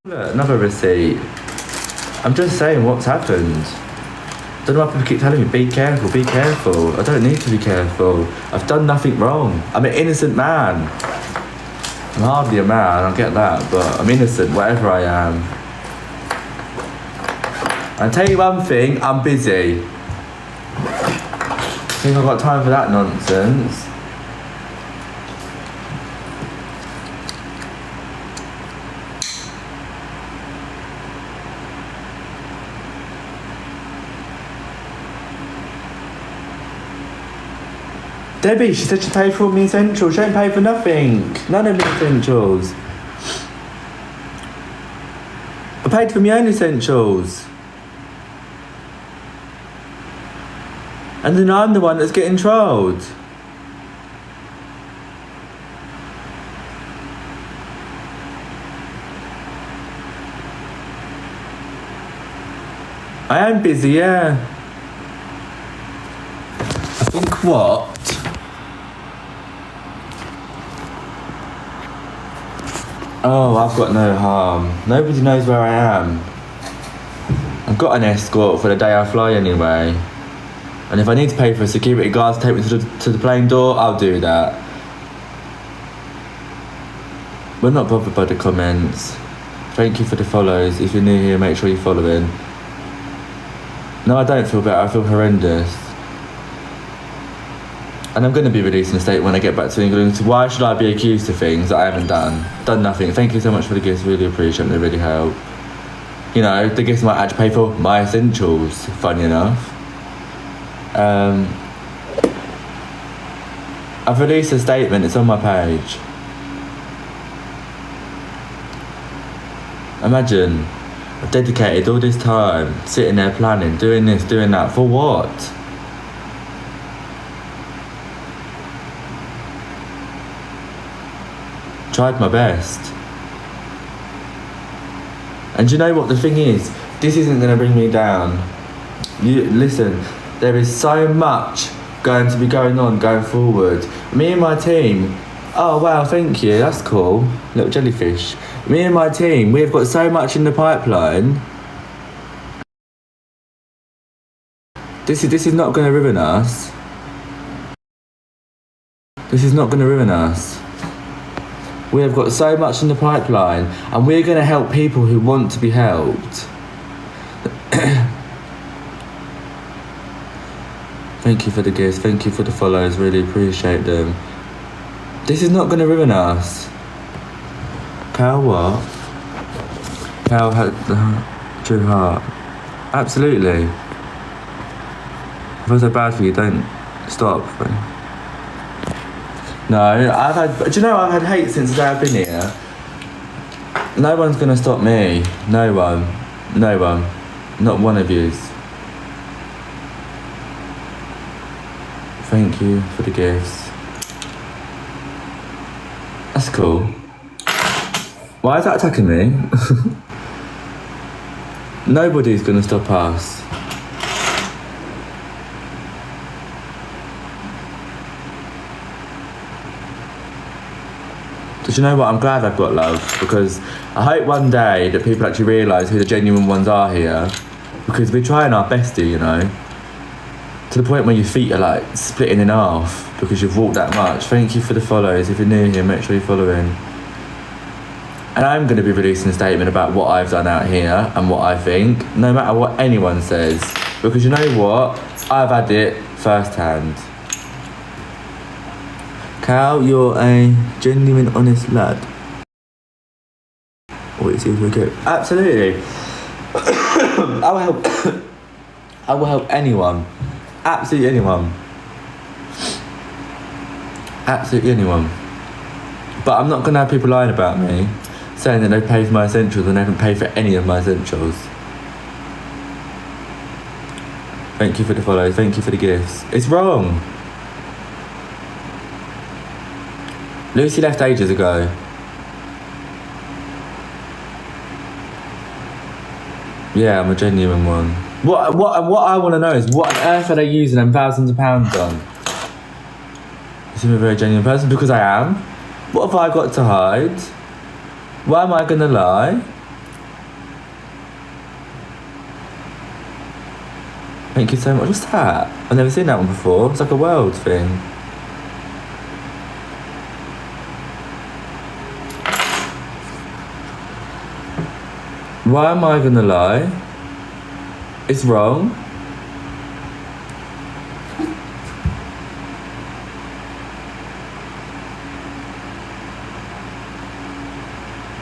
Look, another receipt. I'm just saying what's happened. Don't know why people keep telling me, be careful, be careful. I don't need to be careful. I've done nothing wrong. I'm an innocent man. I'm hardly a man, I get that, but I'm innocent, whatever I am. I'll tell you one thing, I'm busy. I think I've got time for that nonsense. Debbie, she said she paid for all my essentials. She ain't paid for nothing. None of my essentials. I paid for my own essentials. And then I'm the one that's getting trolled. I am busy, yeah. I think what? Oh, I've got no harm. Nobody knows where I am. I've got an escort for the day I fly anyway. And if I need to pay for a security guard to take me to the plane door, I'll do that. We're not bothered by the comments. Thank you for the follows. If you're new here, make sure you're following. No, I don't feel better. I feel horrendous. And I'm going to be releasing a statement when I get back to England. So why should I be accused of things that I haven't done? Done nothing. Thank you so much for the gifts. Really appreciate them. They really help. You know, the gifts might actually pay for my essentials, funny enough. I've released a statement. It's on my page. Imagine, I've dedicated all this time, sitting there planning, doing this, doing that. For what? Tried my best. And you know what the thing is? This isn't going to bring me down. You listen, there is so much going to be going on going forward. Me and my team, oh wow, thank you, that's cool. Little jellyfish. Me and my team, we've got so much in the pipeline. This is not going to ruin us. This is not going to ruin us. We have got so much in the pipeline, and we're going to help people who want to be helped. Thank you for the gifts, thank you for the follows, really appreciate them. This is not going to ruin us. Cal what? Cal had the true heart. Absolutely. If I feel so bad for you, don't stop. No, do you know I've had hate since the day I've been here? No one's gonna stop me. No one. Not one of yous. Thank you for the gifts. That's cool. Why is that attacking me? Nobody's gonna stop us. But you know what, I'm glad I've got love, because I hope one day that people actually realise who the genuine ones are here, because we're trying our best to, you know, to the point where your feet are like splitting in half because you've walked that much. Thank you for the follows. If you're new here, make sure you're following. And I'm going to be releasing a statement about what I've done out here and what I think, no matter what anyone says, because you know what, I've had it firsthand. Cal, you're a genuine, honest lad. Oh, it seems okay. Absolutely. I will help anyone. Absolutely anyone. Absolutely anyone. But I'm not going to have people lying about me, saying that they paid for my essentials and they haven't paid for any of my essentials. Thank you for the follow. Thank you for the gifts. It's wrong. Lucy left ages ago. Yeah, I'm a genuine one. What I want to know is, what on earth are they using them thousands of pounds on? You seem a very genuine person, because I am. What have I got to hide? Why am I going to lie? Thank you so much. What's that? I've never seen that one before. It's like a world thing. Why am I gonna lie? It's wrong.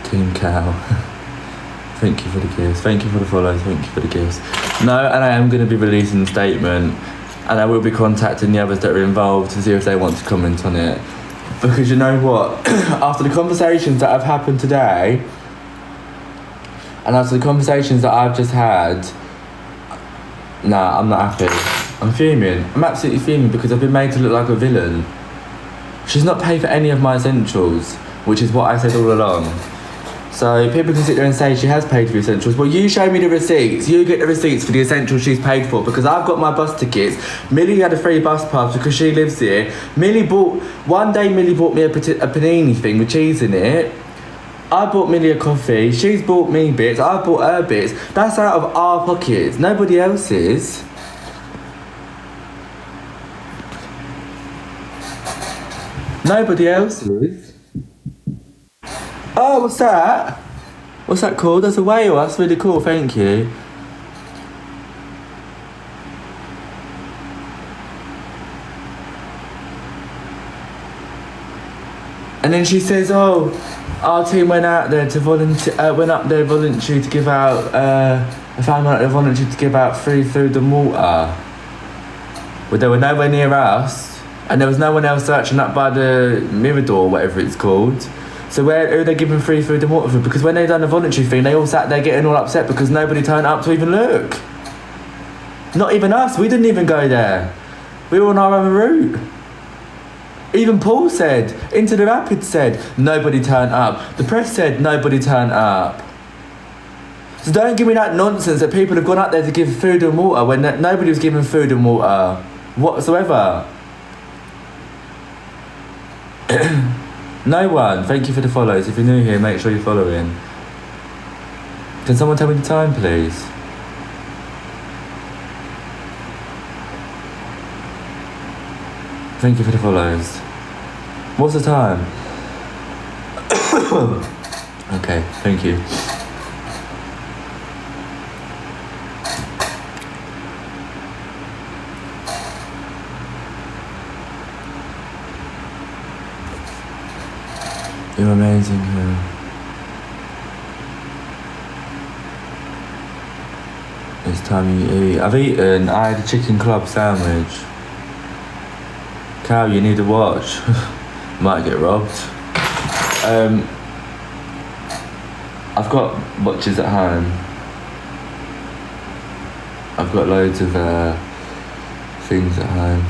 Team Cow. Thank you for the gifts. Thank you for the follows. Thank you for the gifts. No, and I am going to be releasing a statement, and I will be contacting the others that are involved to see if they want to comment on it. Because you know what? After the conversations that have happened today, and after the conversations that I've just had, nah, I'm not happy. I'm fuming. I'm absolutely fuming because I've been made to look like a villain. She's not paid for any of my essentials, which is what I said all along. So people can sit there and say she has paid for the essentials. Well, you show me the receipts. You get the receipts for the essentials she's paid for, because I've got my bus tickets. Millie had a free bus pass because she lives here. Millie bought me a panini thing with cheese in it. I bought Millie a coffee. She's bought me bits. I bought her bits. That's out of our pockets. Nobody else's. Nobody else's. Oh, what's that? What's that called? That's a whale. That's really cool. Thank you. And then she says, "Oh, our team went out there to volunteer. Went up there voluntary to give out. I found out they volunteered to give out free food and water. Well, they were nowhere near us, and there was no one else searching up by the Mirador, whatever it's called." So who are they giving free food and water for? Because when they done the voluntary thing, they all sat there getting all upset because nobody turned up to even look. Not even us. We didn't even go there. We were on our own route. Even Paul said, Into the Rapids said, nobody turned up. The press said, nobody turned up. So don't give me that nonsense that people have gone up there to give food and water when nobody was giving food and water whatsoever. No one. Thank you for the follows. If you're new here, make sure you're following. Can someone tell me the time, please? Thank you for the follows. What's the time? Okay, thank you. You're amazing here. It's time you eat. I've eaten. I had a chicken club sandwich. Cow, you need to watch. Might get robbed. I've got watches at home. I've got loads of things at home.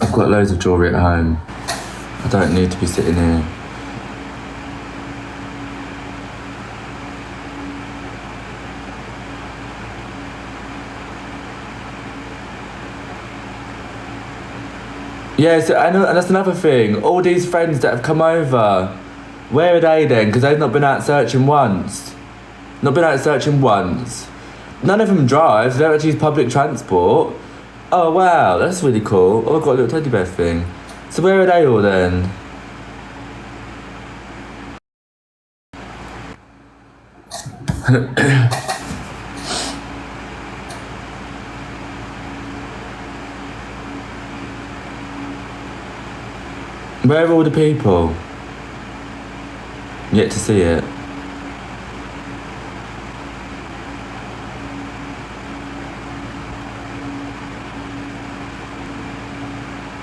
I've got loads of jewellery at home. I don't need to be sitting here. Yeah, so, and that's another thing. All these friends that have come over, where are they then? Because they've not been out searching once. Not been out searching once. None of them drive. They don't actually use public transport. Oh wow, that's really cool. Oh, I've got a little teddy bear thing. So where are they all then? Where are all the people? Yet to see it.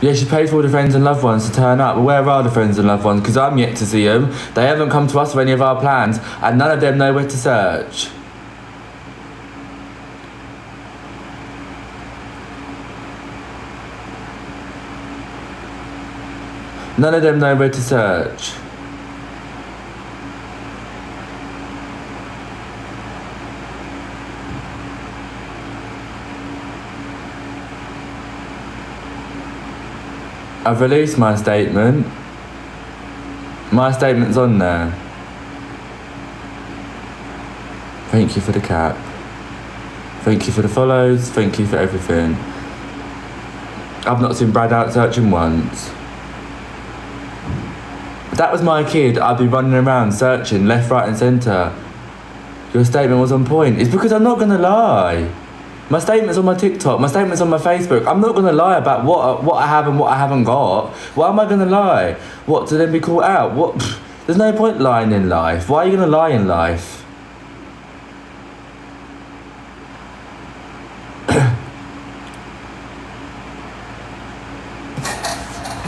Yeah, she paid for all the friends and loved ones to turn up. But where are the friends and loved ones? Because I'm yet to see them. They haven't come to us with any of our plans, and none of them know where to search. None of them know where to search. I've released my statement. My statement's on there. Thank you for the cap. Thank you for the follows. Thank you for everything. I've not seen Brad out searching once. If that was my kid, I'd be running around searching left, right and centre. Your statement was on point. It's because I'm not going to lie. My statement's on my TikTok, my statement's on my Facebook. I'm not going to lie about what I have and what I haven't got. Why am I going to lie? What, to then be caught out? What? There's no point lying in life. Why are you going to lie in life?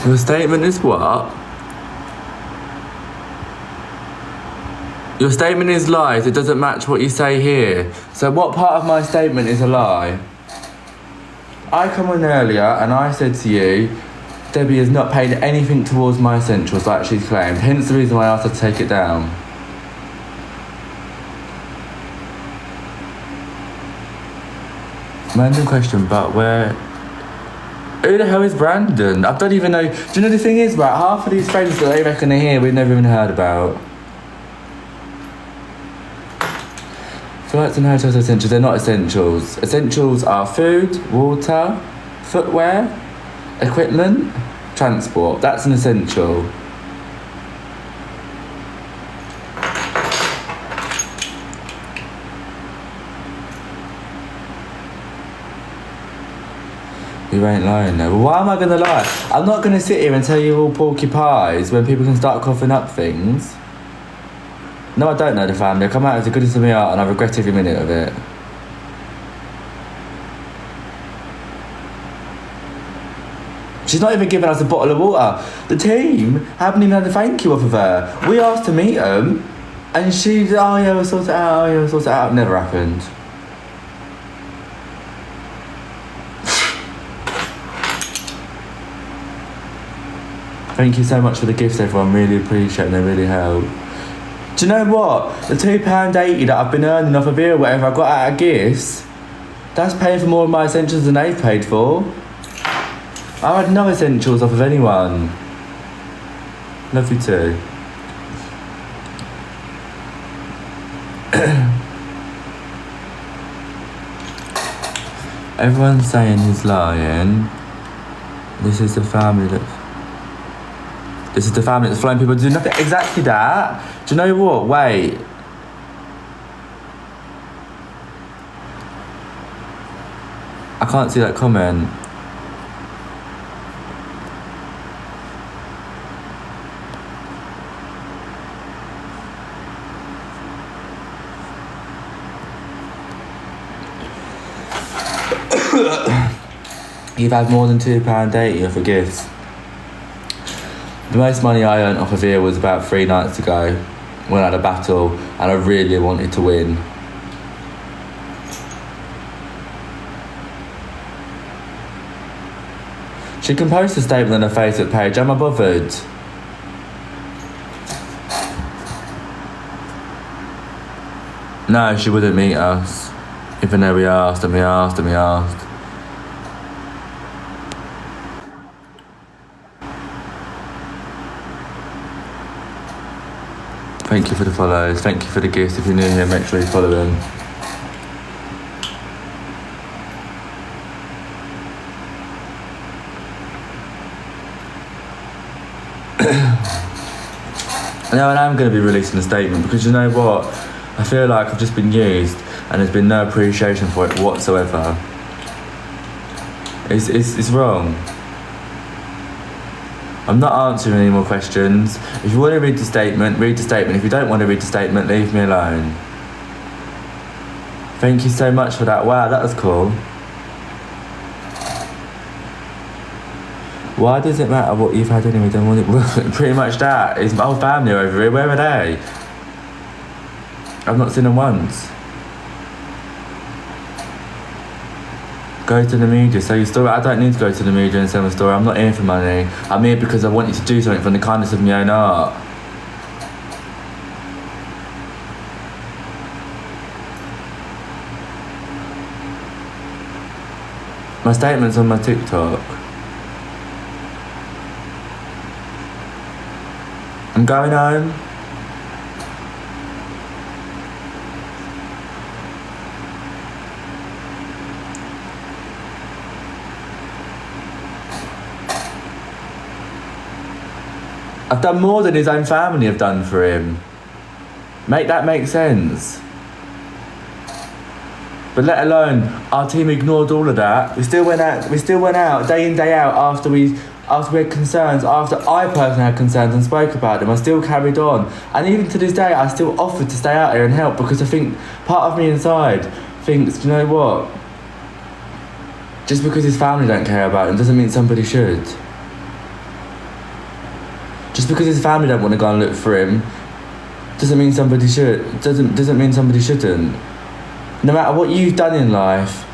Your statement is what? Your statement is lies. It doesn't match what you say here. So what part of my statement is a lie? I come on earlier and I said to you, Debbie has not paid anything towards my essentials like she's claimed. Hence the reason why I asked her to take it down. Random question, but where... Who the hell is Brandon? I don't even know... Do you know the thing is, right? Half of these friends that they reckon are here, we've never even heard about. Flights and hotels are essentials. They're not essentials. Essentials are food, water, footwear, equipment, transport. That's an essential. You ain't lying though. Well, why am I going to lie? I'm not going to sit here and tell you all porky pies when people can start coughing up things. No, I don't know the family. I come out as the goodness of my heart and I regret every minute of it. She's not even giving us a bottle of water. The team haven't even had a thank you off of her. We asked to meet them and she's, oh yeah, we'll sort it out, oh yeah, we'll sort it out. Never happened. Thank you so much for the gifts, everyone. Really appreciate it. They really help. Do you know what? The £2.80 that I've been earning off of here, whatever I got out of gifts, that's paying for more of my essentials than they've paid for. I had no essentials off of anyone. Love you too. Everyone's saying he's lying. This is the family that... This is the family that's flying people to do nothing. Exactly that. Do you know what? Wait. I can't see that comment. You've had more than £2.80 for gifts. The most money I earned off of here was about 3 nights ago when I had a battle and I really wanted to win. She can post a statement on her Facebook page. Am I bothered? No, she wouldn't meet us. Even though we asked and we asked and we asked. Thank you for the follows. Thank you for the gifts. If you're new here, make sure you follow them. Now, and I'm going to be releasing a statement because you know what? I feel like I've just been used and there's been no appreciation for it whatsoever. It's wrong. I'm not answering any more questions. If you want to read the statement, read the statement. If you don't want to read the statement, leave me alone. Thank you so much for that. Wow, that was cool. Why does it matter what you've had anyway? Don't want it. Pretty much that. It's my whole family over here. Where are they? I've not seen them once. Go to the media, sell your story. I don't need to go to the media and sell my story. I'm not here for money. I'm here because I want you to do something from the kindness of my own heart. My statement's on my TikTok. I'm going home. I've done more than his own family have done for him. Make that make sense? But let alone our team ignored all of that. We still went out day in, day out after we had concerns, after I personally had concerns and spoke about them. I still carried on. And even to this day I still offered to stay out here and help, because I think part of me inside thinks, you know what? Just because his family don't care about him doesn't mean somebody should. Just because his family don't want to go and look for him doesn't mean somebody should. Doesn't mean somebody shouldn't. No matter what you've done in life,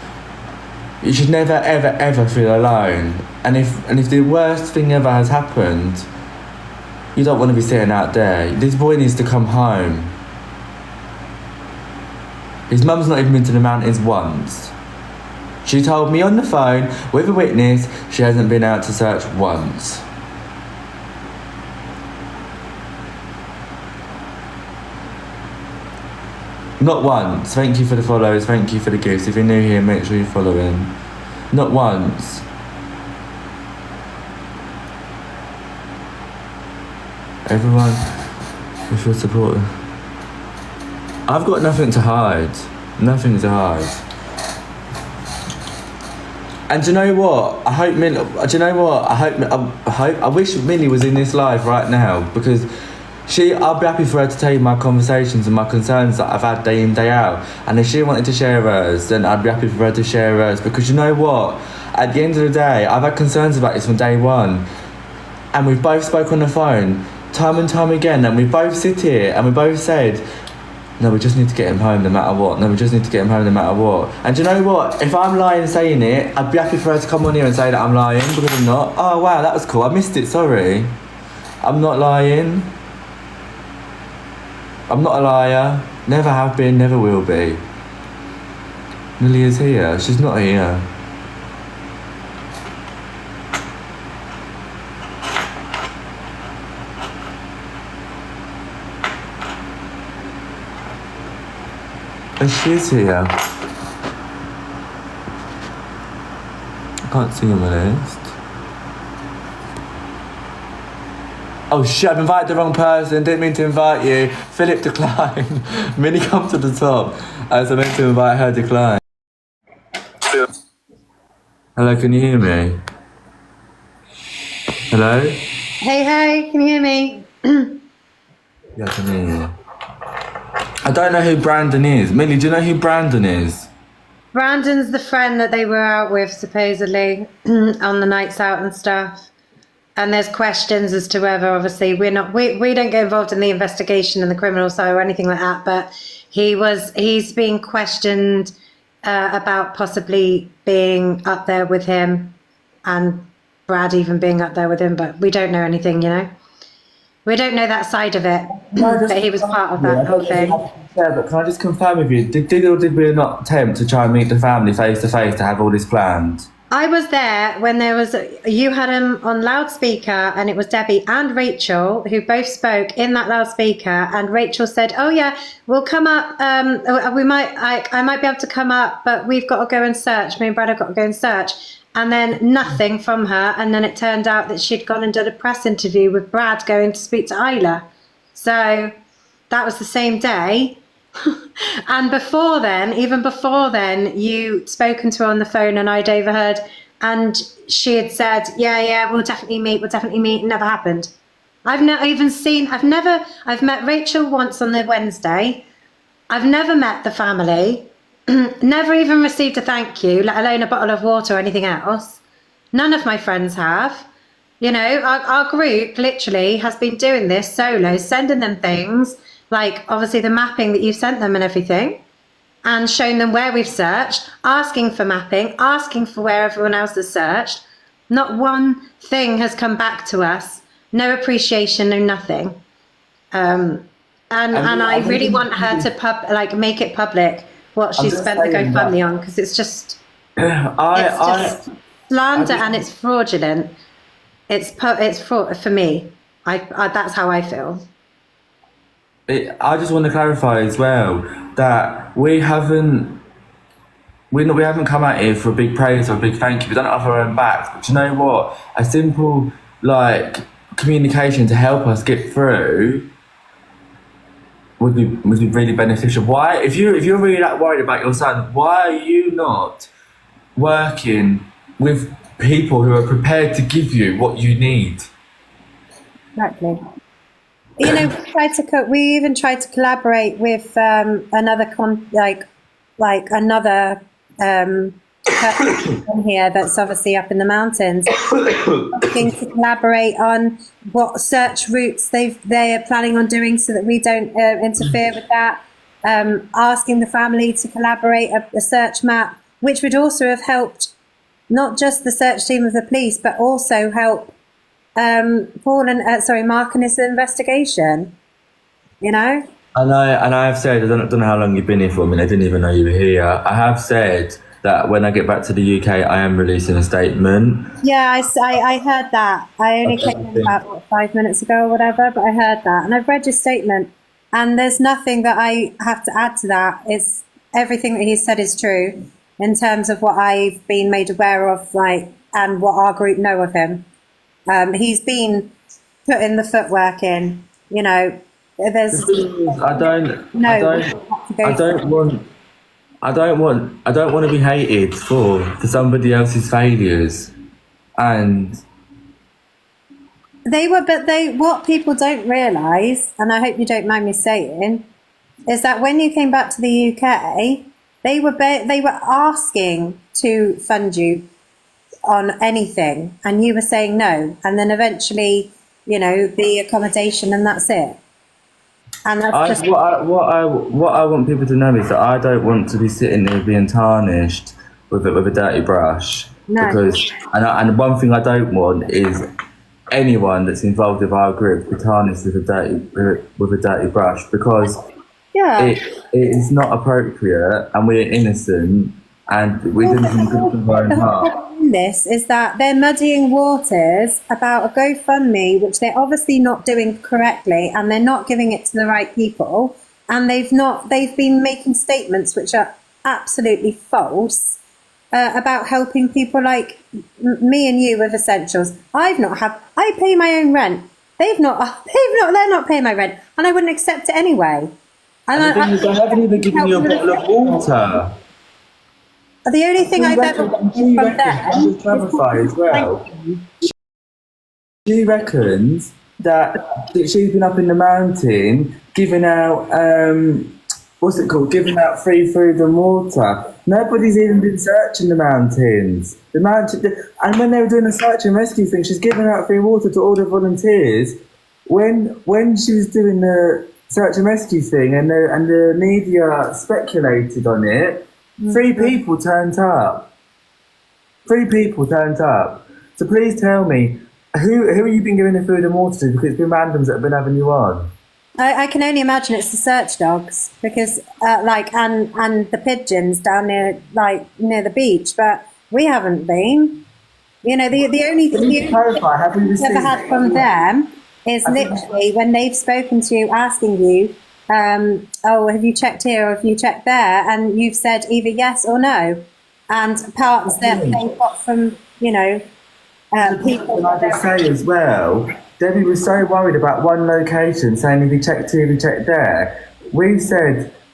you should never, ever, ever feel alone. And if the worst thing ever has happened, you don't want to be sitting out there. This boy needs to come home. His mum's not even been to the mountains once. She told me on the phone, with a witness, she hasn't been out to search once. Not once. Thank you for the follows, thank you for the gifts. If you're new here, make sure you follow in. Not once. Everyone, we should support. I've got nothing to hide. Nothing to hide. And do you know what? I wish Millie was in this live right now, because I'll be happy for her to tell you my conversations and my concerns that I've had day in, day out. And if she wanted to share hers, then I'd be happy for her to share hers. Because you know what? At the end of the day, I've had concerns about this from day one. And we've both spoke on the phone, time and time again. And we both sit here and we both said, no, we just need to get him home no matter what. No, we just need to get him home no matter what. And do you know what? If I'm lying saying it, I'd be happy for her to come on here and say that I'm lying, because I'm not. Oh, wow, that was cool. I missed it, sorry. I'm not lying. I'm not a liar. Never have been, never will be. Millie is here. She's not here. And she's here. I can't see on my list. Oh shit, I've invited the wrong person. Didn't mean to invite you. Philip declined. Minnie, come to the top. As I meant to invite her, decline. Hello, can you hear me? Hello? Hey, can you hear me? Yeah, I can hear you. I don't know who Brandon is. Millie, do you know who Brandon is? Brandon's the friend that they were out with, supposedly, on the nights out and stuff. And there's questions as to whether, obviously, we don't get involved in the investigation and the criminal side or anything like that, but he's being questioned about possibly being up there with him, and Brad even being up there with him, but we don't know anything, you know? We don't know that side of it, but he was part of that whole thing. Yeah, but can I just confirm with you, did or did we not attempt to try and meet the family face to face to have all this planned? I was there when you had him on loudspeaker, and it was Debbie and Rachel who both spoke in that loudspeaker, and Rachel said, oh yeah, we'll come up, I might be able to come up, but we've got to go and search, me and Brad have got to go and search. And then nothing from her, and then it turned out that she'd gone and done a press interview with Brad going to speak to Isla. So that was the same day. And even before then, you'd spoken to her on the phone and I'd overheard, and she had said, yeah, we'll definitely meet. It never happened. I've met Rachel once on the Wednesday. I've never met the family. Never even received a thank you, let alone a bottle of water or anything else. None of my friends have. You know, our group literally has been doing this solo, sending them things, like obviously the mapping that you've sent them and everything, and showing them where we've searched, asking for mapping, asking for where everyone else has searched. Not one thing has come back to us. No appreciation, no nothing. And I really want her to make it public what she spent the GoFundMe on, because it's just slander and it's fraudulent. It's fraud for me. That's how I feel. I just want to clarify as well that we haven't come out here for a big praise or a big thank you. We don't offer our own backs. But you know what? A simple communication to help us get through would be really beneficial. Why, if you're really that worried about your son, why are you not working with people who are prepared to give you what you need? Exactly. You know, we even tried to collaborate with another another person here that's obviously up in the mountains, looking to collaborate on what search routes they are planning on doing so that we don't interfere with that. Asking the family to collaborate a search map, which would also have helped not just the search team of the police, but also help Mark and his investigation. You know. And I have said, I don't know how long you've been here for. I mean, I didn't even know you were here. I have said that when I get back to the UK, I am releasing a statement. Yeah, I heard that. I only came in about 5 minutes ago or whatever, but I heard that. And I've read your statement, and there's nothing that I have to add to that. It's everything that he said is true in terms of what I've been made aware of, and what our group know of him. He's been putting the footwork in, you know. There's I don't want to be hated for somebody else's failures. And what people don't realise, and I hope you don't mind me saying, is that when you came back to the UK, they were asking to fund you on anything, and you were saying no, and then eventually, you know, the accommodation, and that's it. And that's what I want people to know is that I don't want to be sitting there being tarnished with a dirty brush. No. Because and one thing I don't want is anyone that's involved with our group be tarnished with a dirty brush, because it is not appropriate, and we're innocent, and we didn't even good from our own heart. This is that they're muddying waters about a GoFundMe, which they're obviously not doing correctly, and they're not giving it to the right people, and they've been making statements which are absolutely false about helping people like me and you with essentials. I pay my own rent. They're not paying my rent, and I wouldn't accept it anyway. And the thing is, I haven't even given you a bottle of water. The only thing I've ever from there. To clarify as well, she reckons that she's been up in the mountain giving out giving out free food and water. Nobody's even been searching the mountains. And when they were doing the search and rescue thing, she's giving out free water to all the volunteers. When she was doing the search and rescue thing, and the media speculated on it, 3 people turned up. 3 people turned up. So please tell me, who have you been giving the food and water to? Because it's been randoms that have been having you on. I can only imagine it's the search dogs, because and the pigeons down near the beach, but we haven't been. You know, the only thing we've ever had from them is literally when they've spoken to you, asking you, have you checked here or have you checked there? And you've said either yes or no. And parts that they got from, you know, people. Can I just say as well, Debbie was so worried about one location, saying if you checked here, if you checked there.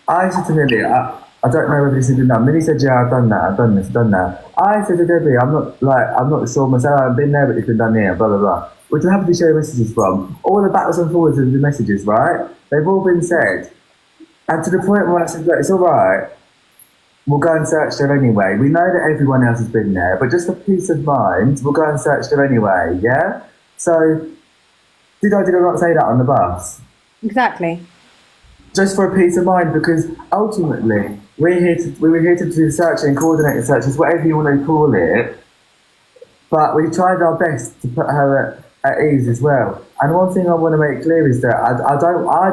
I said to Millie, I don't know whether this has been done. Millie said, yeah, I've done that, I've done this, I've done that. I said to Debbie, I'm not sure myself, I've been there, but it's been done here, blah, blah, blah. Which I'm happy to share messages from. All the backwards and forwards of the messages, right? They've all been said. And to the point where I said, look, it's all right. We'll go and search there anyway. We know that everyone else has been there, but just for peace of mind, we'll go and search there anyway, yeah? So, did I not say that on the bus? Exactly. Just for a peace of mind, because ultimately, we were here to do searching, coordinated searches, whatever you want to call it, but we tried our best to put her at ease as well. And one thing I want to make clear is that I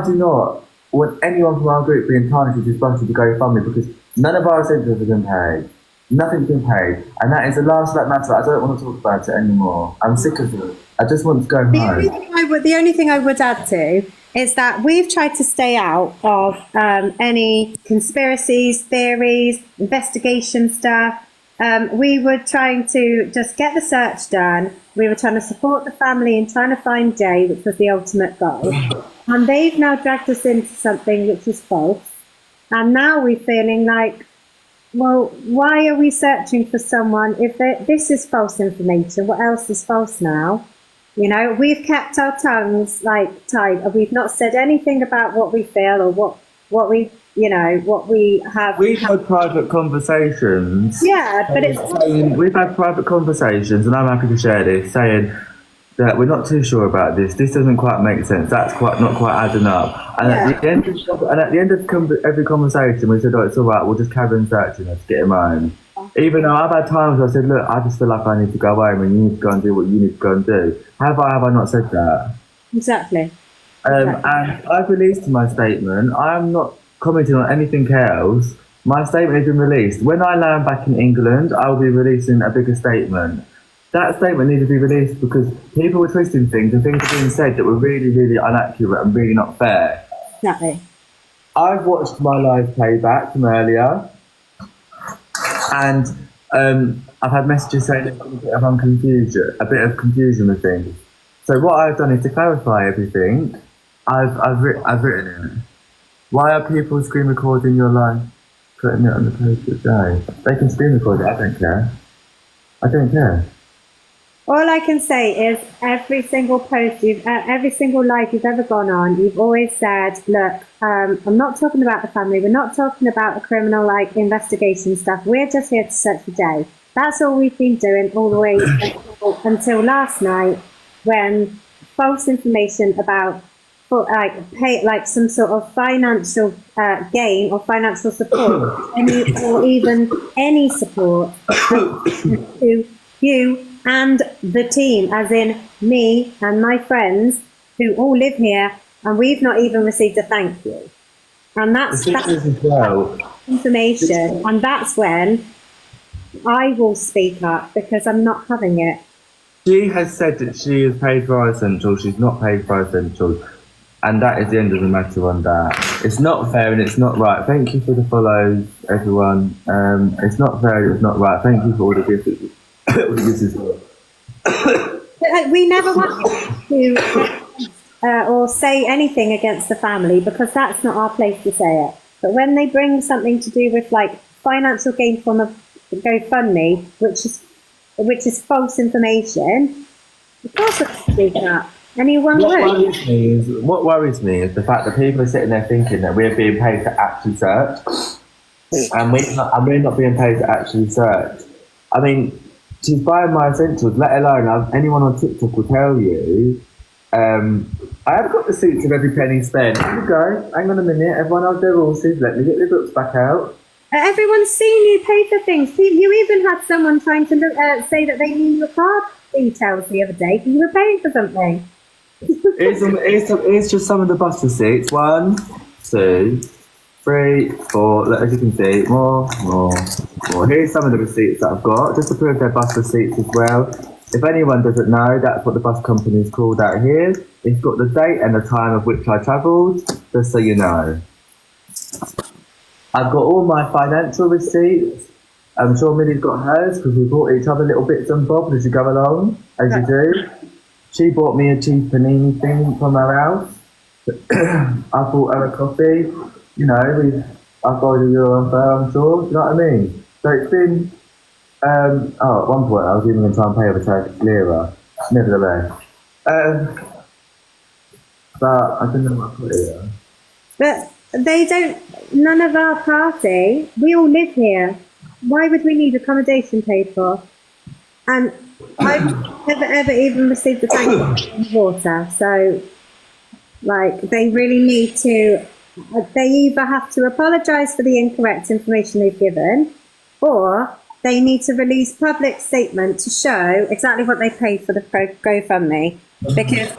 do not want anyone from our group being tarnished with this bunch of the GoFundMe, because none of our essentials have been paid. Nothing's been paid. And that is the last of that matter. I don't want to talk about it anymore. I'm sick of it. I just want to go home. The only thing I would add to is that we've tried to stay out of any conspiracies, theories, investigation stuff. we were trying to just get the search done. We were trying to support the family and trying to find Jay, which was the ultimate goal. And they've now dragged us into something which is false. And now we're feeling like, well, why are we searching for someone if this is false information? What else is false now? You know, we've kept our tongues like tied. We've not said anything about what we feel or what we, you know, what we have. We've had private conversations. Yeah, but we've had private conversations, and I'm happy to share this, saying that we're not too sure about this. This doesn't quite make sense. That's not quite adding up. And at the end of every conversation, we said, "Oh, it's all right. We'll just carry on searching. Let's get him home." Even though I've had times where I said, "Look, I just feel like I need to go home, and you need to go and do what you need to go and do." Have I not said that? Exactly. And I've released my statement. I am not commenting on anything else. My statement has been released. When I land back in England, I will be releasing a bigger statement. That statement needed to be released because people were twisting things and things were being said that were really, really inaccurate and really not fair. Exactly. I've watched my live playback from earlier, and I've had messages saying there's been a bit of confusion with things. So what I've done is to clarify everything. I've written it. Why are people screen recording your live, putting it on the post today? They can screen record it. I don't care. I don't care. All I can say is every single post every single live you've ever gone on, you've always said, look, I'm not talking about the family. We're not talking about a criminal like investigation stuff. We're just here to search for Jay. That's all we've been doing all the way until last night when false information about some sort of financial gain or financial support, or even any support to you and the team, as in me and my friends who all live here, and we've not even received a thank you. And that's information, and that's when I will speak up because I'm not having it. She has said that she is paid for our essentials. She's not paid for our essentials. And that is the end of the matter on that. It's not fair and it's not right. Thank you for the follows, everyone. It's not fair, it's not right. Thank you for all the gifts. We never want to or say anything against the family because that's not our place to say it. But when they bring something to do with like financial gain from a GoFundMe, which is false information, of course I speak up. What worries me is the fact that people are sitting there thinking that we're being paid to actually search, and we're not being paid to actually search. I mean, she's buying my essentials, let alone anyone on TikTok will tell you. I have got receipts of every penny spent. Here we go. Hang on a minute. Everyone hold their horses. Let me get the books back out. Everyone's seen you pay for things. You even had someone trying to say that they knew your card details the other day because you were paying for something. Here's just some of the bus receipts. 1, 2, 3, 4. As you can see, more. Here's some of the receipts that I've got, just to prove they're bus receipts as well. If anyone doesn't know, that's what the bus company is called out here. It's got the date and the time of which I travelled, just so you know. I've got all my financial receipts. I'm sure Millie's got hers because we bought each other little bits and bobs as you go along, as you do. She bought me a cheap panini thing from her house. I bought her a coffee. You know, I've got €1 on her, I'm sure. Do you know what I mean? So it's been... at one point I was even going to try and pay her a Turkish lira. Nevertheless. But I don't know what I put here. But they don't... None of our party... We all live here. Why would we need accommodation paid for? And I've never ever even received a thank you in water. So, like, they really need to... They either have to apologise for the incorrect information they've given, or they need to release public statement to show exactly what they paid for the GoFundMe, because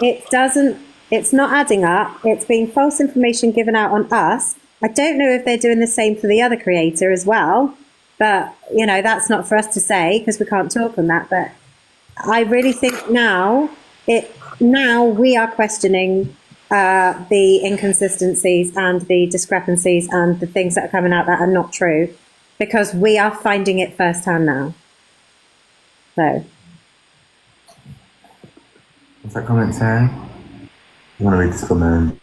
it's not adding up. It's being false information given out on us. I don't know if they're doing the same for the other creator as well, but, you know, that's not for us to say because we can't talk on that. But I really think now we are questioning the inconsistencies and the discrepancies and the things that are coming out that are not true. because we are finding it firsthand now. So. What's that comment saying? I want to read this comment.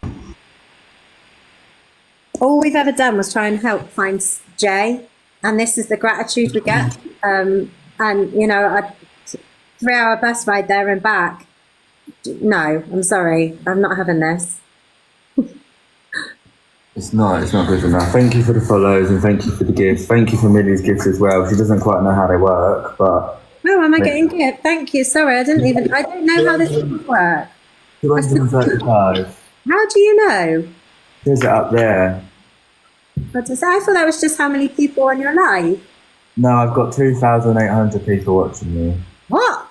All we've ever done was try and help find Jay, and this is the gratitude we get. And you know, a 3-hour bus ride there and back. No, I'm sorry, I'm not having this. It's not good enough. Thank you for the follows and thank you for the gifts. Thank you for Millie's gifts as well. She doesn't quite know how they work, but. Oh, am I getting it? Thank you. Sorry, I don't know how this works. 235. How do you know? There's it up there. I thought that was just how many people on your live. No, I've got 2,800 people watching me. What?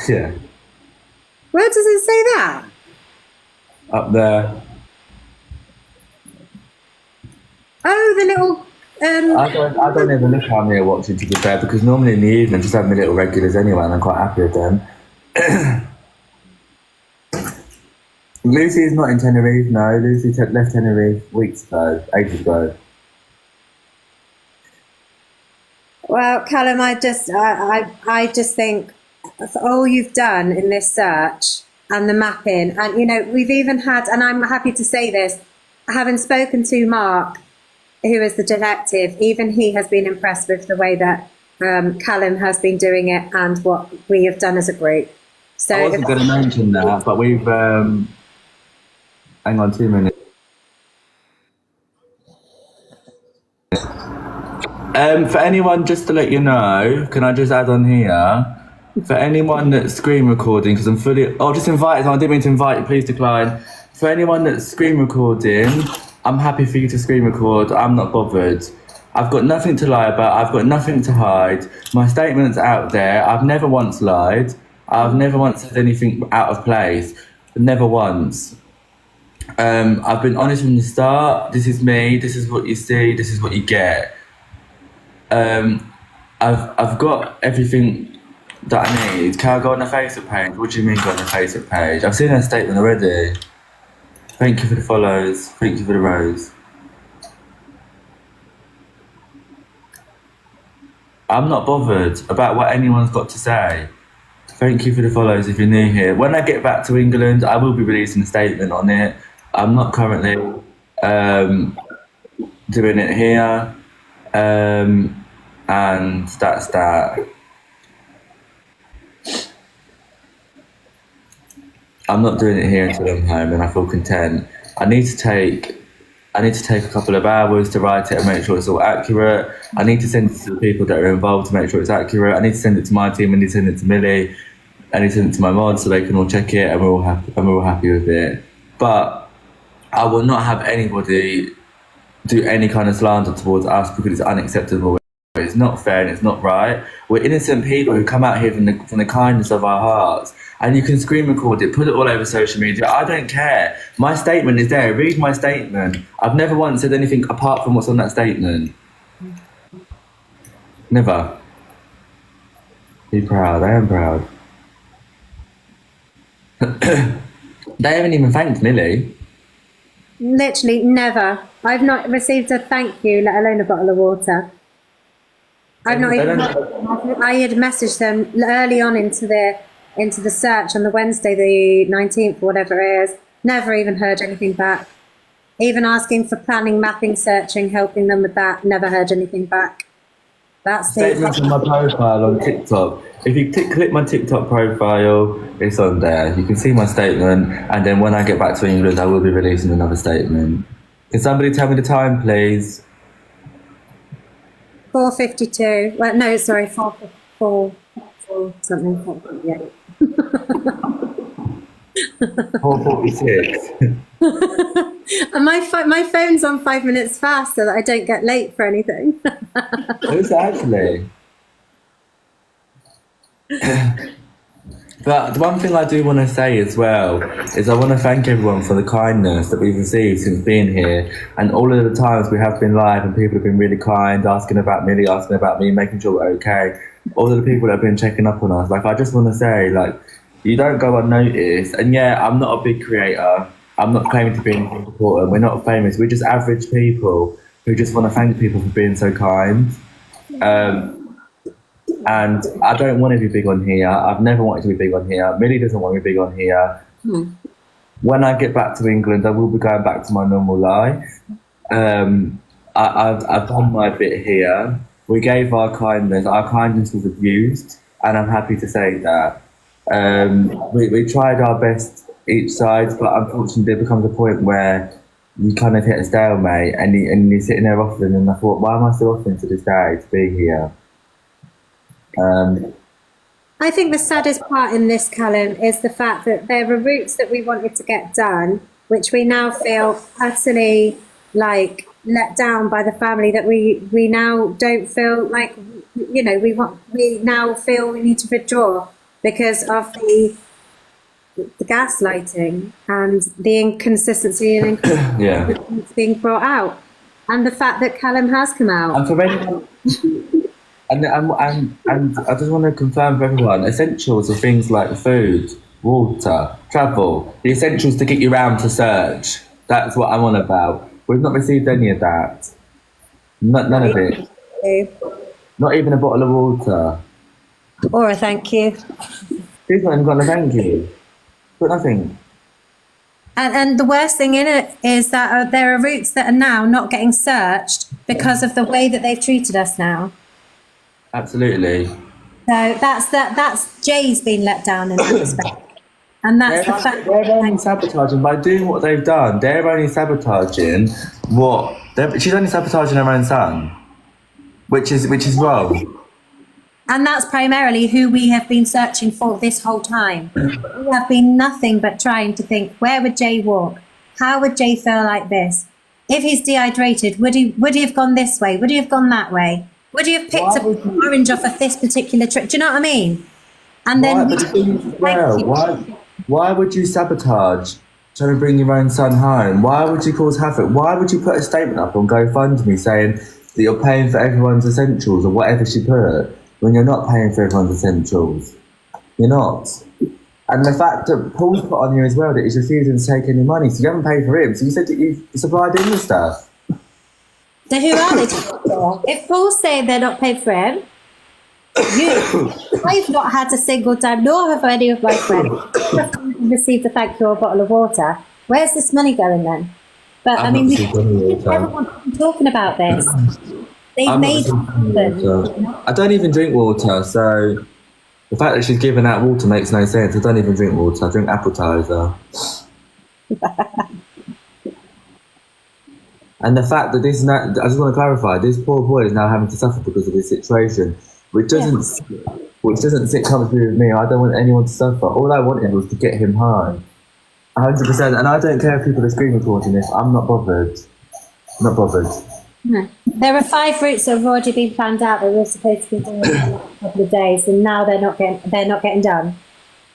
Yeah. Where does it say that? Up there. Oh, the little. I don't even look how many are watching, to be fair, because normally in the evening I just have my little regulars anyway, and I'm quite happy with them. Lucy is not in Tenerife, no. Lucy left Tenerife weeks ago, ages ago. Well, Callum, I just think all you've done in this search and the mapping, and you know, we've even had, and I'm happy to say this, having spoken to Mark, who is the detective, even he has been impressed with the way that Callum has been doing it and what we have done as a group. So I wasn't going to mention that, but we've hang on 2 minutes. For anyone, just to let you know, can I just add on here? For anyone that's screen recording, because I'm fully... Oh, just invite someone. I didn't mean to invite you. Please decline. For anyone that's screen recording, I'm happy for you to screen record. I'm not bothered. I've got nothing to lie about. I've got nothing to hide. My statement's out there. I've never once lied. I've never once said anything out of place. Never once. I've been honest from the start. This is me. This is what you see. This is what you get. I've got everything that I need. Can I go on the Facebook page? What do you mean go on the Facebook page? I've seen her statement already. Thank you for the follows. Thank you for the rose. I'm not bothered about what anyone's got to say. Thank you for the follows if you're new here. When I get back to England, I will be releasing a statement on it. I'm not currently doing it here. And that's that. I'm not doing it here until I'm home and I feel content. I need to take a couple of hours to write it and make sure it's all accurate. I need to send it to the people that are involved to make sure it's accurate. I need to send it to my team. I need to send it to Millie. I need to send it to my mods so they can all check it and we're all happy with it. But I will not have anybody do any kind of slander towards us because it's unacceptable. It's not fair and it's not right. We're innocent people who come out here from the kindness of our hearts. And you can screen record it, put it all over social media. I don't care. My statement is there. Read my statement. I've never once said anything apart from what's on that statement. Never. Be proud. I am proud. They haven't even thanked Millie. Literally never. I've not received a thank you, let alone a bottle of water. I've not even. I had messaged them early on into the search on the Wednesday, the 19th, whatever it is. Never even heard anything back. Even asking for planning, mapping, searching, helping them with that. Never heard anything back. That's the statements on my profile on TikTok. If you click my TikTok profile, it's on there. You can see my statement, and then when I get back to England, I will be releasing another statement. Can somebody tell me the time, please? 4:52. Well, no, sorry, 4 something. Yeah. 4:46. And my phone's on 5 minutes fast so that I don't get late for anything. Who's that actually? But the one thing I do want to say as well is I want to thank everyone for the kindness that we've received since being here, and all of the times we have been live and people have been really kind, asking about Millie, asking about me, making sure we're okay. All of the people that have been checking up on us, like, I just want to say, like, you don't go unnoticed. And yeah, I'm not a big creator. I'm not claiming to be anything important. We're not famous. We're just average people. who just want to thank people for being so kind. And I don't want to be big on here. I've never wanted to be big on here. Millie doesn't want to be big on here. When I get back to England, I will be going back to my normal life. I've done my bit here. We gave our kindness. Our kindness was abused, and I'm happy to say that. We tried our best each side, but unfortunately, there becomes a point where you kind of hit a stalemate, and you're sitting there offering. And I thought, why am I still offering to this day to be here? I think the saddest part in this, Callum, is the fact that there were routes that we wanted to get done, which we now feel utterly like let down by the family, that we now don't feel like, you know, we now feel we need to withdraw because of the gaslighting and the inconsistency and inconsistency being brought out, and the fact that Callum has come out. And for anyone, and I just want to confirm for everyone, essentials are things like food, water, travel, the essentials to get you around to search. That's what I'm on about. We've not received any of that. None of it. Not even a bottle of water. Or a thank you. She's not even got a thank you. But nothing. And the worst thing in it is that there are routes that are now not getting searched because of the way that they've treated us now. Absolutely. So that's Jay's been let down in that respect. And that's the fact. They're only sabotaging by doing what they've done. They're only sabotaging she's only sabotaging her own son, which is wrong. And that's primarily who we have been searching for this whole time. We have been nothing but trying to think, where would Jay walk? How would Jay feel like this? If he's dehydrated, would he have gone this way? Would he have gone that way? Would he have picked up an orange off of this particular trip? Do you know what I mean? And then why would you sabotage trying to bring your own son home? Why would you cause havoc? Why would you put a statement up on GoFundMe saying that you're paying for everyone's essentials or whatever she put, when you're not paying for everyone's essentials? You're not. And the fact that Paul's put on you as well that he's refusing to take any money, so you haven't paid for him, so you said that you supplied him with stuff. So who are they talking for? If Paul's saying they're not paid for him, I've not had a single time, nor have any of my friends received a thank you or a bottle of water. Where's this money going then? But I mean, everyone's talking about this. They've made it happen. I don't even drink water, so the fact that she's giving out water makes no sense. I don't even drink water. I drink appetizer. And the fact that I just want to clarify, this poor boy is now having to suffer because of this situation, which doesn't sit comfortably with me. I don't want anyone to suffer. All I wanted was to get him home. 100%. And I don't care if people are screen recording this. I'm not bothered. Not bothered. No. There are 5 routes that have already been planned out that we're supposed to be doing in a couple of days, and now they're not getting done.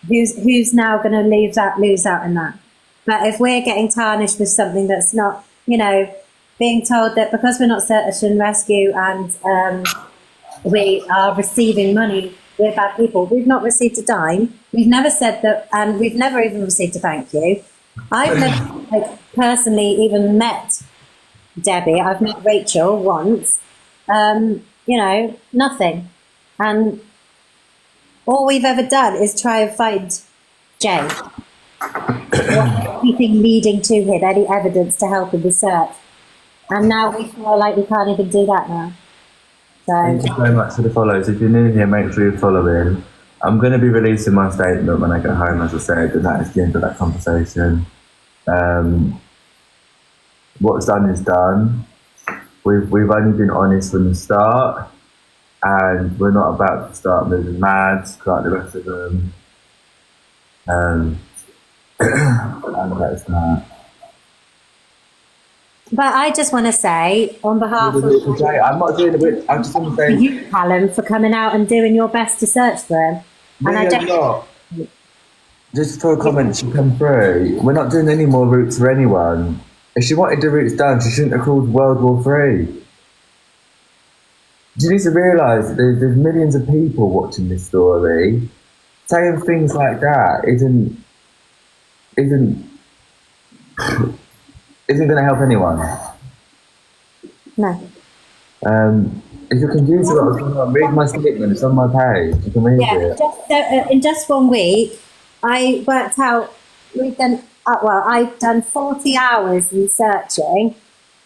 Who's now going to lose out in that? But if we're getting tarnished with something that's not, you know, being told that because we're not search and rescue and we are receiving money, we're bad people. We've not received a dime. We've never said that, and we've never even received a thank you. I've never personally even met Debbie. I've met Rachel once. You know, nothing. And all we've ever done is try and find Jay. Anything leading to him, any evidence to help in the search. And now we feel like we can't even do that now. So, thank you very much for the follows. If you're new here, make sure you're following. I'm going to be releasing my statement when I get home, as I said, and that is the end of that conversation. What's done is done. We've only been honest from the start, and we're not about to start moving mad like the rest of them. And that's that. but I just want to say, on behalf of I'm not doing it. I just want to say you, Callum, for coming out and doing your best to search for him. And I don't. Just for a comment, she come through. We're not doing any more routes for anyone. If she wanted the routes done, she shouldn't have called World War III. You need to realise that there's millions of people watching this story. Saying things like that isn't going to help anyone. No. If you're confused about what's going on, read my statement. It's on my page. You can read Yeah, it. in just 1 week, I worked out, I've done 40 hours researching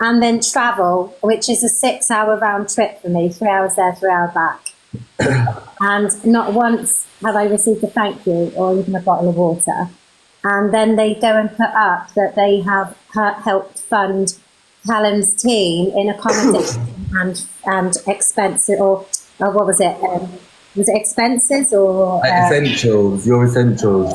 and then travel, which is a 6-hour round trip for me, 3 hours there, 3 hours back. And not once have I received a thank you or even a bottle of water. And then they go and put up that they have helped fund Callum's team in accommodation and expenses, or what was it? Was it expenses or essentials? Your essentials.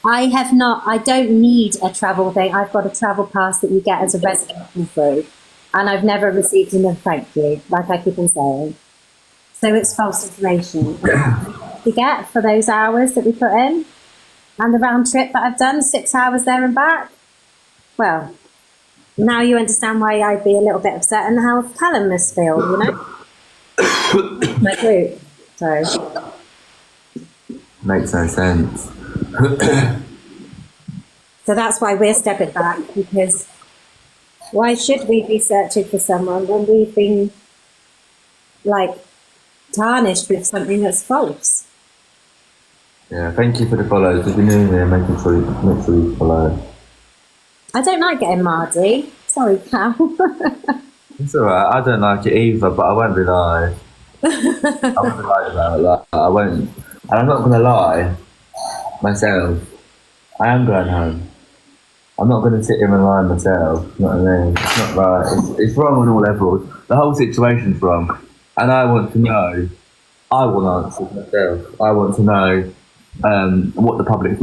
I don't need a travel thing. I've got a travel pass that you get as a resident through, and I've never received a thank you, like I keep on saying. So it's false information. You get for those hours that we put in, and the round trip that I've done, 6 hours there and back. Well, now you understand why I'd be a little bit upset and how Callum must feel, you know? My group. So. Makes no sense. So that's why we're stepping back, because why should we be searching for someone when we've been, like, tarnished with something that's false? Yeah, thank you for the follows. If you're new here, make sure you follow. I don't like getting mardy. Sorry, Cal. It's alright, I don't like it either, but I won't be lying. I won't be lying about it. Like, I won't. And I'm not going to lie myself. I am going home. I'm not going to sit here and lie myself. You know what I mean? It's not right. It's wrong on all levels. The whole situation's wrong. And I want to know. I want answers myself. I want to know what the public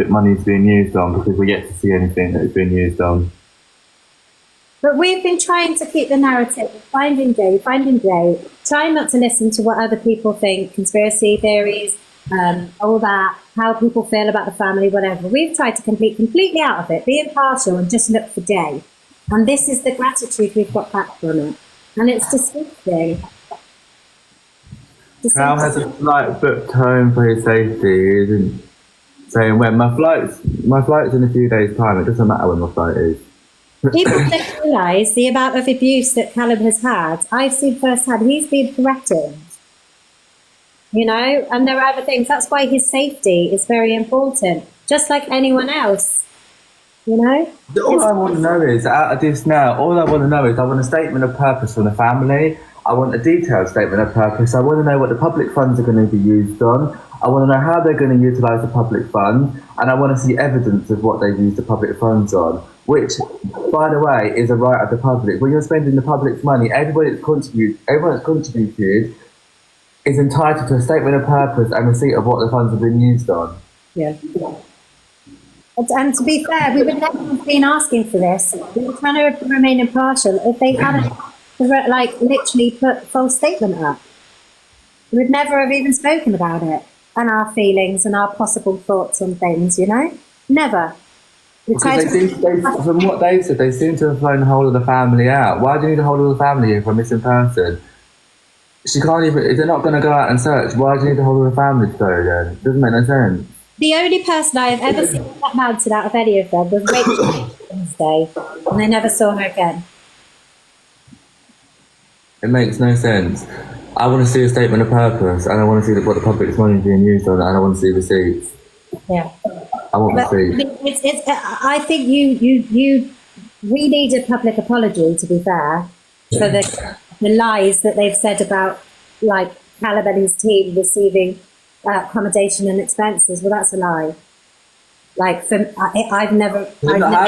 money is being used on, because we get to see anything that it's being used on. But we've been trying to keep the narrative, finding Jay, trying not to listen to what other people think, conspiracy theories, all that, how people feel about the family, whatever. We've tried to completely out of it, be impartial and just look for Jay. And this is the gratitude we've got back from it. And it's disgusting. Cal has a flight booked home for his safety. He isn't saying when. My flight's in a few days' time. It doesn't matter when my flight is. People don't realise the amount of abuse that Callum has had. I've seen firsthand. He's been threatened. You know, and there are other things. That's why his safety is very important, just like anyone else. You know? All I want to know is, out of this now, I want a statement of purpose from the family. I want a detailed statement of purpose. I want to know what the public funds are going to be used on. I want to know how they're going to utilise the public fund. And I want to see evidence of what they've used the public funds on, which, by the way, is a right of the public. When you're spending the public's money, everyone that's contributed is entitled to a statement of purpose and receipt of what the funds have been used on. Yeah. And to be fair, we would never have been asking for this. We were trying to remain impartial. If they hadn't, like, literally put a false statement up, we would never have even spoken about it and our feelings and our possible thoughts on things, you know? Never. From what they said, they seem to have thrown the whole of the family out. Why do you need the whole of the family here for a missing person? She can't even, if they're not going to go out and search, why do you need the whole of the family to go again? It doesn't make no sense. The only person I have ever seen that mounted out of any of them was Rachel Wednesday, and I never saw her again. It makes no sense. I want to see a statement of purpose, and I want to see what the public's money is being used on, and I want to see receipts. Yeah. I want receipts. I think we need a public apology, to be fair, for the lies that they've said about, like, Callum and his team receiving accommodation and expenses. Well, that's a lie. Like, I've never. How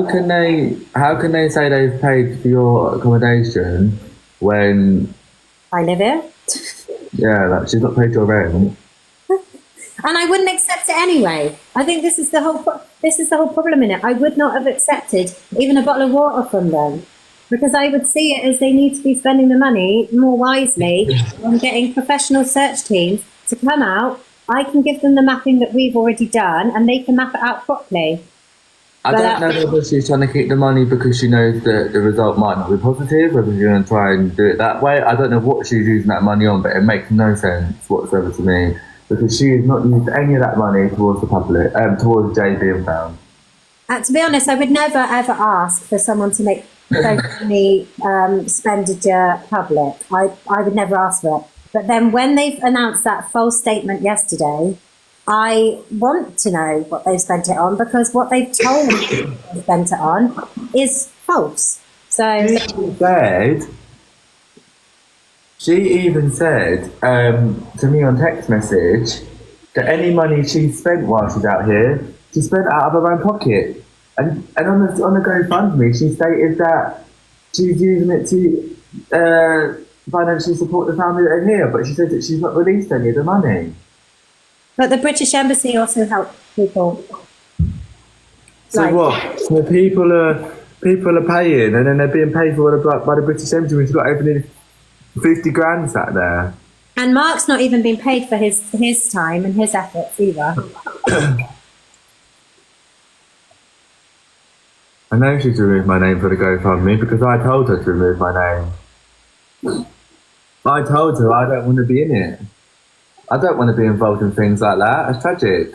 can they say they've paid for your accommodation when I live here? Yeah, like, she's not paid your rent. And I wouldn't accept it anyway. I think this is the whole problem in it. I would not have accepted even a bottle of water from them, because I would see it as they need to be spending the money more wisely on getting professional search teams to come out. I can give them the mapping that we've already done, and they can map it out properly. I don't know whether she's trying to keep the money because she knows that the result might not be positive, whether she's going to try and do it that way. I don't know what she's using that money on, but it makes no sense whatsoever to me, because she has not used any of that money towards the public, towards Jay being found. To be honest, I would never ever ask for someone to make GoFundMe expenditure public. I would never ask for it. But then when they've announced that false statement yesterday, I want to know what they've spent it on, because what they've told me they spent it on is false. So she even said to me on text message that any money she spent while she's out here, she spent out of her own pocket. And on the GoFundMe, she stated that she's using it to financially support the family that are here, but she said that she's not released any of the money. But the British Embassy also help people. So what? So people are paying, and then they're being paid for by the British Embassy, which has got over nearly 50 grand sat there. And Mark's not even been paid for his time and his efforts either. I know she's removed my name for the GoFundMe because I told her to remove my name. I told her I don't want to be in it. I don't want to be involved in things like that. It's tragic.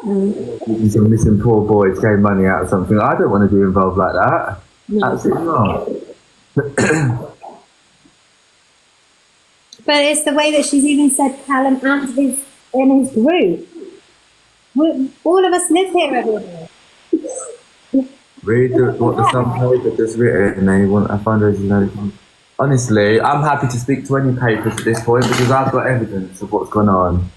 Some missing poor boys gave money out of something. I don't want to be involved like that. No. Absolutely not. But it's the way that she's even said Callum and in his group. All of us live here every day. Read what the Sun paper just written, and they want a fundraising. Honestly, I'm happy to speak to any papers at this point because I've got evidence of what's gone on.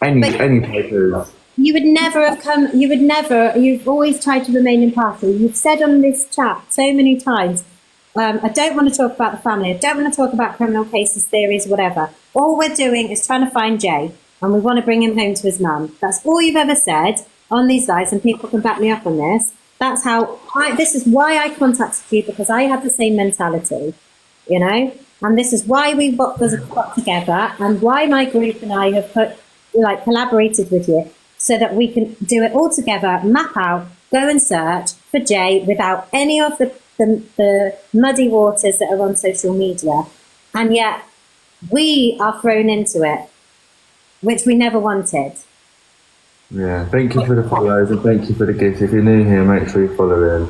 Any papers. You would never have come. You've always tried to remain impartial. You've said on this chat so many times, I don't want to talk about the family. I don't want to talk about criminal cases, theories, whatever. All we're doing is trying to find Jay, and we want to bring him home to his mum. That's all you've ever said on these lives, and people can back me up on this. That's how this is why I contacted you, because I have the same mentality, you know, and this is why we got together, and why my group and I have collaborated with you, so that we can do it all together, map out, go and search for Jay without any of the muddy waters that are on social media. And yet we are thrown into it, which we never wanted. Yeah, thank you for the follows and thank you for the gifts. If you're new here, make sure you follow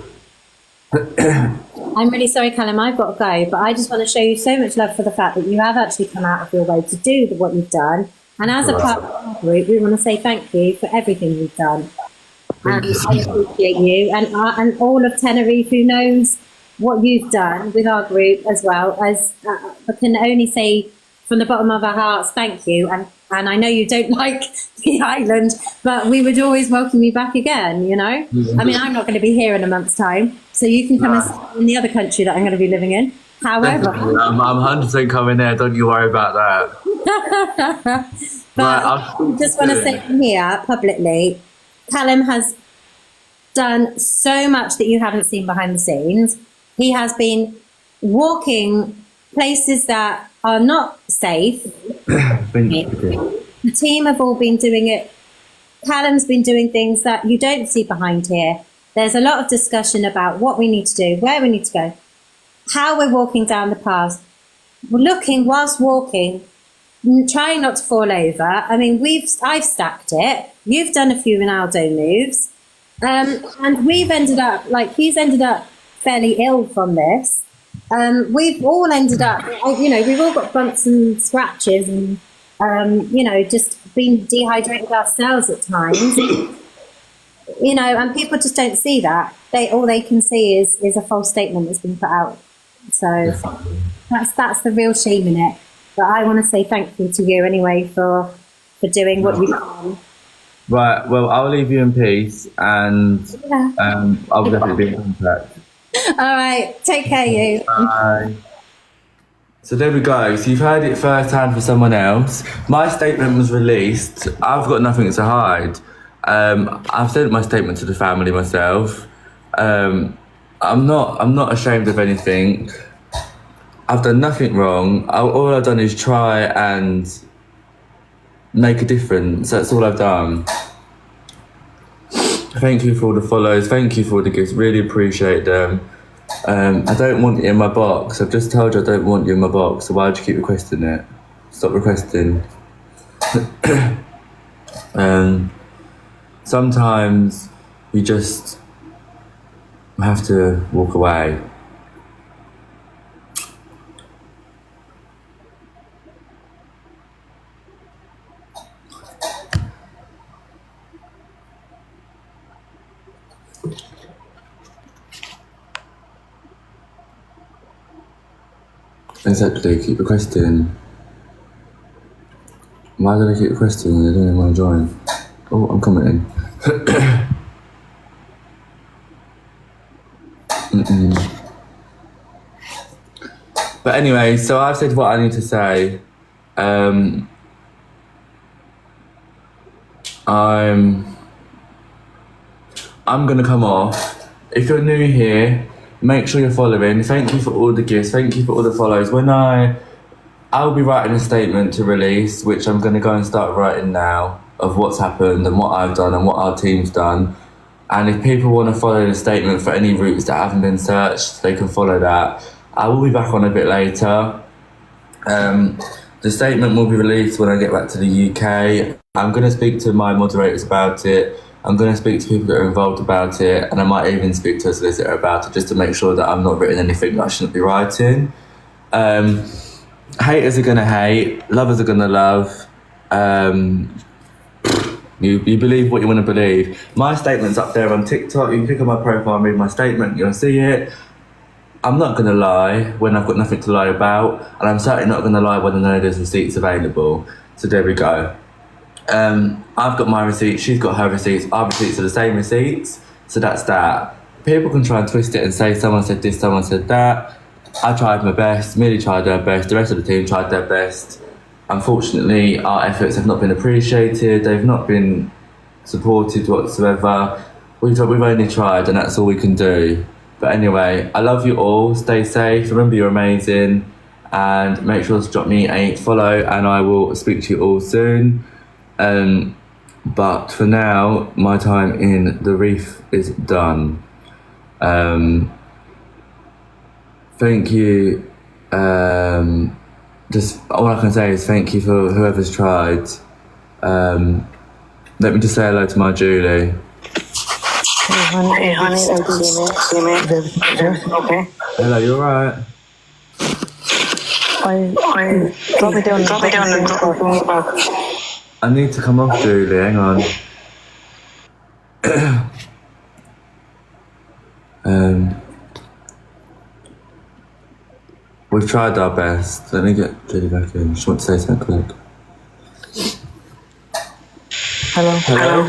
in. I'm really sorry, Callum, I've got to go, but I just want to show you so much love for the fact that you have actually come out of your way to do what you've done. And as a part of our group, we want to say thank you for everything you've done. And I appreciate you and all of Tenerife who knows what you've done with our group, as well as I can only say from the bottom of our hearts, thank you. And I know you don't like the island, but we would always welcome you back again, you know? I mean, I'm not going to be here in a month's time, so you can come and stay in the other country that I'm going to be living in. However, I'm 100% coming there, don't you worry about that. But I just want to say from here publicly, Callum has done so much that you haven't seen behind the scenes. He has been walking places that are not safe. The team have all been doing it. Callum's been doing things that you don't see behind here. There's a lot of discussion about what we need to do, where we need to go, how we're walking down the path. We're looking whilst walking, trying not to fall over. I mean, I've stacked it. You've done a few Ronaldo moves. And we've ended up, he's ended up fairly ill from this. We've all ended up, we've all got bumps and scratches and, just been dehydrated ourselves at times. And people just don't see that. All they can see is a false statement that's been put out. So that's the real shame in it. But I want to say thank you to you anyway for doing what you've done. Right, well, I'll leave you in peace, and I'll definitely be in contact. All right, take care, you. Bye. So there we go. So you've heard it firsthand from someone else. My statement was released. I've got nothing to hide. I've sent my statement to the family myself. I'm not ashamed of anything. I've done nothing wrong. All I've done is try and make a difference. That's all I've done. Thank you for all the follows. Thank you for all the gifts. Really appreciate them. I don't want you in my box. I've just told you I don't want you in my box. So why do you keep requesting it? Stop requesting. Sometimes you just have to walk away. Exactly, keep requesting. Why do they keep requesting when they don't even want to join? Oh, I'm commenting. But anyway, so I've said what I need to say. I'm gonna come off. If you're new here, make sure you're following. Thank you for all the gifts. Thank you for all the follows. I'll be writing a statement to release, which I'm gonna go and start writing now, of what's happened and what I've done and what our team's done. And if people want to follow the statement for any routes that haven't been searched, they can follow that. I will be back on a bit later. The statement will be released when I get back to the UK. I'm going to speak to my moderators about it. I'm going to speak to people that are involved about it. And I might even speak to a solicitor about it, just to make sure that I'm not written anything that I shouldn't be writing. Haters are going to hate. Lovers are going to love. You believe what you want to believe. My statement's up there on TikTok. You can click on my profile and read my statement. You'll see it. I'm not going to lie when I've got nothing to lie about. And I'm certainly not going to lie when I know there's receipts available. So there we go. I've got my receipts. She's got her receipts. Our receipts are the same receipts. So that's that. People can try and twist it and say someone said this, someone said that. I tried my best. Millie tried her best. The rest of the team tried their best. Unfortunately, our efforts have not been appreciated. They've not been supported whatsoever. We've only tried, and that's all we can do. But anyway, I love you all. Stay safe. Remember, you're amazing. And make sure to drop me a follow, and I will speak to you all soon. But for now, my time in the reef is done. Thank you. Just all I can say is thank you for whoever's tried. Let me just say hello to my Julie. Hey, honey, okay? Hello, you alright? Drop me down and drop me back. I need to come off, Julie, hang on. We've tried our best. Let me get Julie back in. She wants to say something quick. Hello.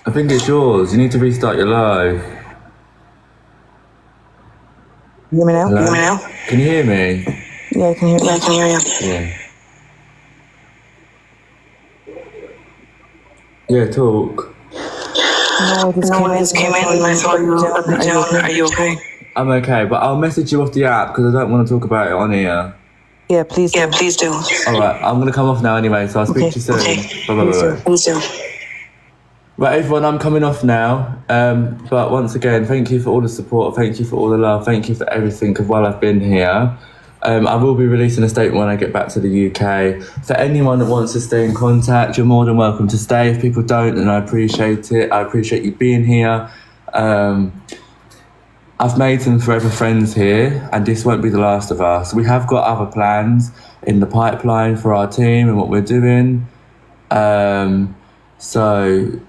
I think it's yours. You need to restart your live. You hear me now? Hello? Can you hear me? Yeah, I can hear you. Yeah. Yeah, talk. No, I just came in and I saw you up and down. Are you okay? I'm okay, but I'll message you off the app because I don't want to talk about it on here. Yeah, please do. Alright, I'm going to come off now anyway, so I'll speak to you soon. Okay. Bye. Please do. Right, everyone, I'm coming off now. But once again, thank you for all the support. Thank you for all the love. Thank you for everything while I've been here. I will be releasing a statement when I get back to the UK. For anyone that wants to stay in contact, you're more than welcome to stay. If people don't, then I appreciate it. I appreciate you being here. I've made some forever friends here, and this won't be the last of us. We have got other plans in the pipeline for our team and what we're doing. So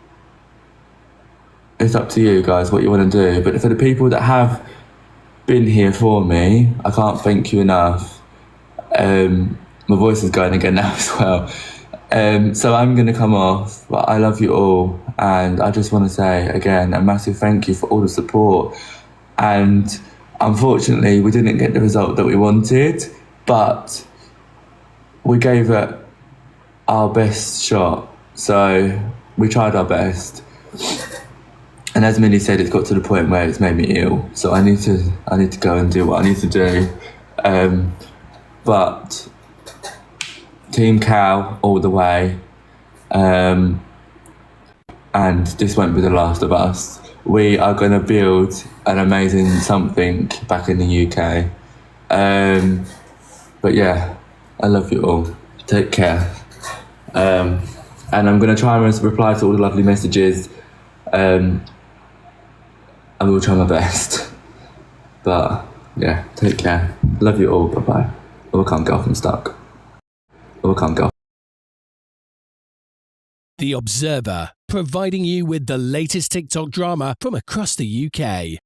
it's up to you guys what you want to do. But for the people that have been here for me, I can't thank you enough. My voice is going again now as well. So I'm going to come off, but I love you all. And I just want to say again, a massive thank you for all the support. And unfortunately, we didn't get the result that we wanted, but we gave it our best shot. So we tried our best. And as Millie said, it's got to the point where it's made me ill. So I need to go and do what I need to do. But Team Cow all the way. And this won't be the last of us. We are going to build an amazing something back in the UK. But yeah, I love you all. Take care. And I'm going to try and reply to all the lovely messages. I will try my best. But yeah, take care. Love you all. Bye bye. Oh, I can't go off. I'm stuck. Oh, I can't go off. The Observer, providing you with the latest TikTok drama from across the UK.